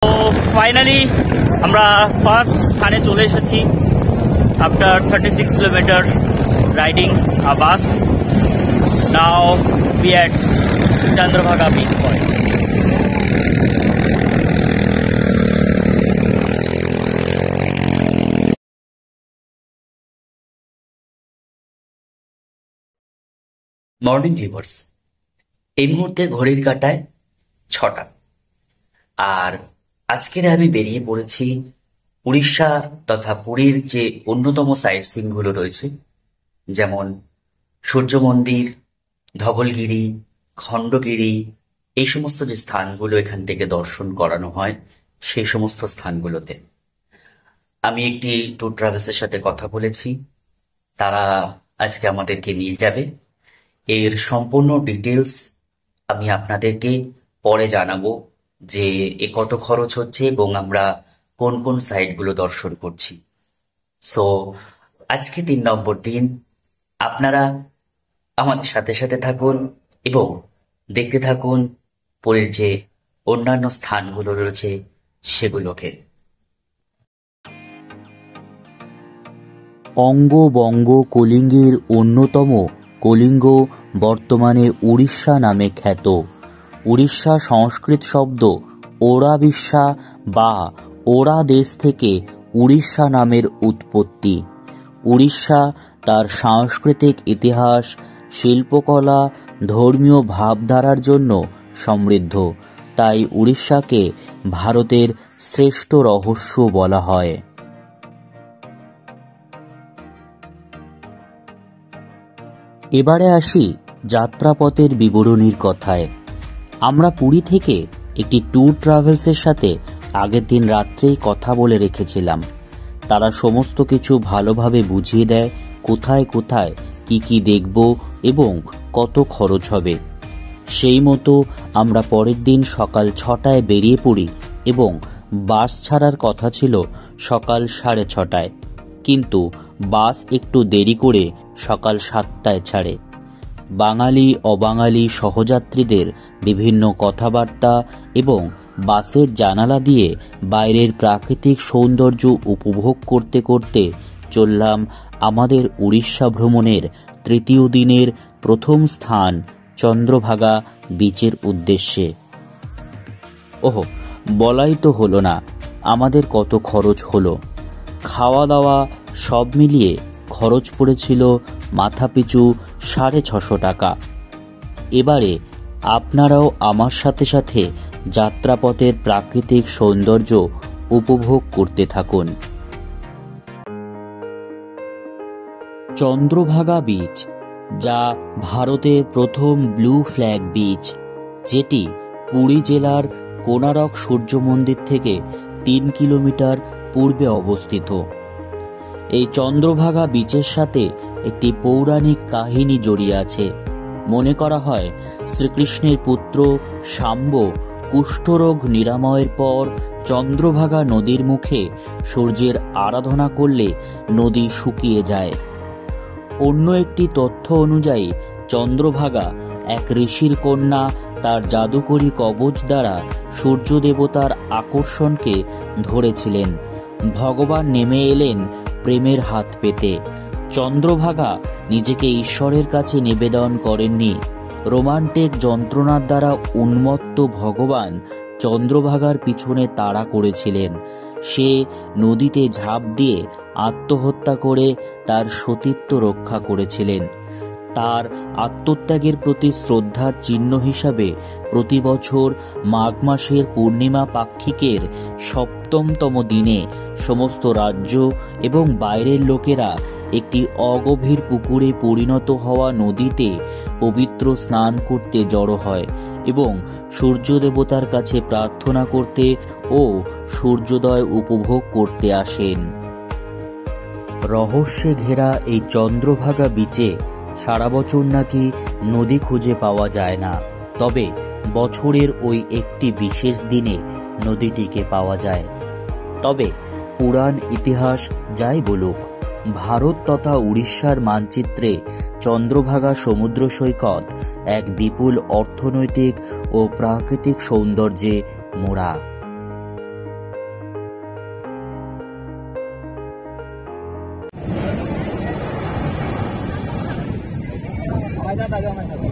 তো ফাইনালি আমরা ফার্স্ট স্থানে চলে এসেছি after 36 kilometre riding a bus. Now we at Chandrabhaga Beach Point. Morning viewers, এই মুহূর্তে ঘড়ির কাঁটায় 6টা, আর আজকের আমি বেরিয়ে পড়েছি উড়িষ্যা তথা পুরীর যে অন্যতম সাইট সিইং গুলো রয়েছে, যেমন সূর্য মন্দির, ধবলগিরি, খণ্ডগিরি, এই সমস্ত যে স্থানগুলো এখান থেকে দর্শন করানো হয় সেই সমস্ত স্থানগুলোতে। আমি একটি ট্যুর ট্রাভেলসের সাথে কথা বলেছি, তারা আজকে আমাদেরকে নিয়ে যাবে। এর সম্পূর্ণ ডিটেলস আমি আপনাদেরকে পরে জানাবো যে এ কত খরচ হচ্ছে এবং আমরা কোন কোন সাইটগুলো দর্শন করছি। সো আজকে 3 নম্বর দিন, আপনারা আমাদের সাথে সাথে থাকুন এবং দেখতে থাকুন পুরীর যে অন্যান্য স্থানগুলো রয়েছে সেগুলোকে। অঙ্গবঙ্গ কলিঙ্গের অন্যতম কলিঙ্গ বর্তমানে উড়িষ্যা নামে খ্যাত। উড়িষ্যা সংস্কৃত শব্দ ওড়াবিশ্যা বা ওড়া দেশ থেকে উড়িষ্যা নামের উৎপত্তি। উড়িষ্যা তার সাংস্কৃতিক ইতিহাস, শিল্পকলা, ধর্মীয় ভাবধারার জন্য সমৃদ্ধ, তাই উড়িষ্যাকে ভারতের শ্রেষ্ঠ রহস্য বলা হয়। এবারে আসি যাত্রাপথের বিবরণীর কথায়। আমরা পুরী থেকে একটি ট্যুর ট্রাভেলসের সাথে আগের দিন রাত্রেই কথা বলে রেখেছিলাম। তারা সমস্ত কিছু ভালোভাবে বুঝিয়ে দেয়, কোথায় কোথায় কি কি দেখব এবং কত খরচ হবে। সেই মতো আমরা পরের দিন সকাল 6টায় বেরিয়ে পড়ি এবং বাস ছাড়ার কথা ছিল সকাল 6:30টায়, কিন্তু বাস একটু দেরি করে সকাল 7টায় ছাড়ে। বাঙালি অবাঙালি সহযাত্রীদের বিভিন্ন কথাবার্তা এবং বাসের জানালা দিয়ে বাইরের প্রাকৃতিক সৌন্দর্য উপভোগ করতে করতে চললাম আমাদের উড়িষ্যা ভ্রমণের তৃতীয় দিনের প্রথম স্থান চন্দ্রভাগা বিচের উদ্দেশ্যে। ওহো, বলাই তো হলো না আমাদের কত খরচ হলো। খাওয়া দাওয়া সব মিলিয়ে খরচ পড়েছিল মাথাপিছু 650 টাকা। এবারে আপনারাও আমার সাথে সাথে যাত্রাপথের প্রাকৃতিক সৌন্দর্য উপভোগ করতে থাকুন। চন্দ্রভাগা বিচ, যা ভারতের প্রথম ব্লু ফ্ল্যাগ বিচ, যেটি পুরী জেলার কোনারক সূর্য মন্দির থেকে 3 কিলোমিটার পূর্বে অবস্থিত। এই চন্দ্রভাগা বিচের সাথে একটি পৌরাণিক কাহিনী জড়িয়ে আছে। মনে করা হয় শ্রীকৃষ্ণের পুত্র শাম্ব কুষ্ঠরোগ নিরাময়ের পর চন্দ্রভাগা নদীর মুখে সূর্যের আরাধনা করলে নদী শুকিয়ে যায়। অন্য একটি তথ্য অনুযায়ী চন্দ্রভাগা এক ঋষির কন্যা তার জাদুকরী কবচ দ্বারা সূর্য দেবতার আকর্ষণকে ধরেছিলেন। ভগবান নেমে এলেন প্রেমের হাত পেতে। চন্দ্রভাগা নিজেকে ঈশ্বরের কাছে নিবেদন করেননি। রোমান্টিক যন্ত্রণার দ্বারা উন্মত্ত ভগবান চন্দ্রভাগার পিছনে তাড়া করেছিলেন। সে নদীতে ঝাঁপ দিয়ে আত্মহত্যা করে তার সতীত্ব রক্ষা করেছিলেন। তার আত্মত্যাগের প্রতি শ্রদ্ধার চিহ্ন হিসাবে প্রতি বছর মাঘ মাসের পূর্ণিমা পাক্ষিকের 7তম দিনে সমস্ত রাজ্য এবং বাইরের লোকেরা একটি অগভীর পুকুরে পরিণত হওয়া নদীতে পবিত্র স্নান করতে জড়ো হয় এবং সূর্য দেবতার কাছে প্রার্থনা করতে ও সূর্যোদয় উপভোগ করতে আসেন। রহস্যে ঘেরা এই চন্দ্রভাগা বিচে সারা বছর নাকি নদী খুঁজে পাওয়া যায় না, তবে বছরের ওই একটি বিশেষ দিনে নদীটিকে পাওয়া যায়। তবে পুরাণ ইতিহাস যাই বলুক, ভারত তথা উড়িষ্যার মানচিত্রে চন্দ্রভাগা সমুদ্র সৈকত এক বিপুল অর্থনৈতিক ও প্রাকৃতিক সৌন্দর্যে মোড়া। টাকা আমার হাতে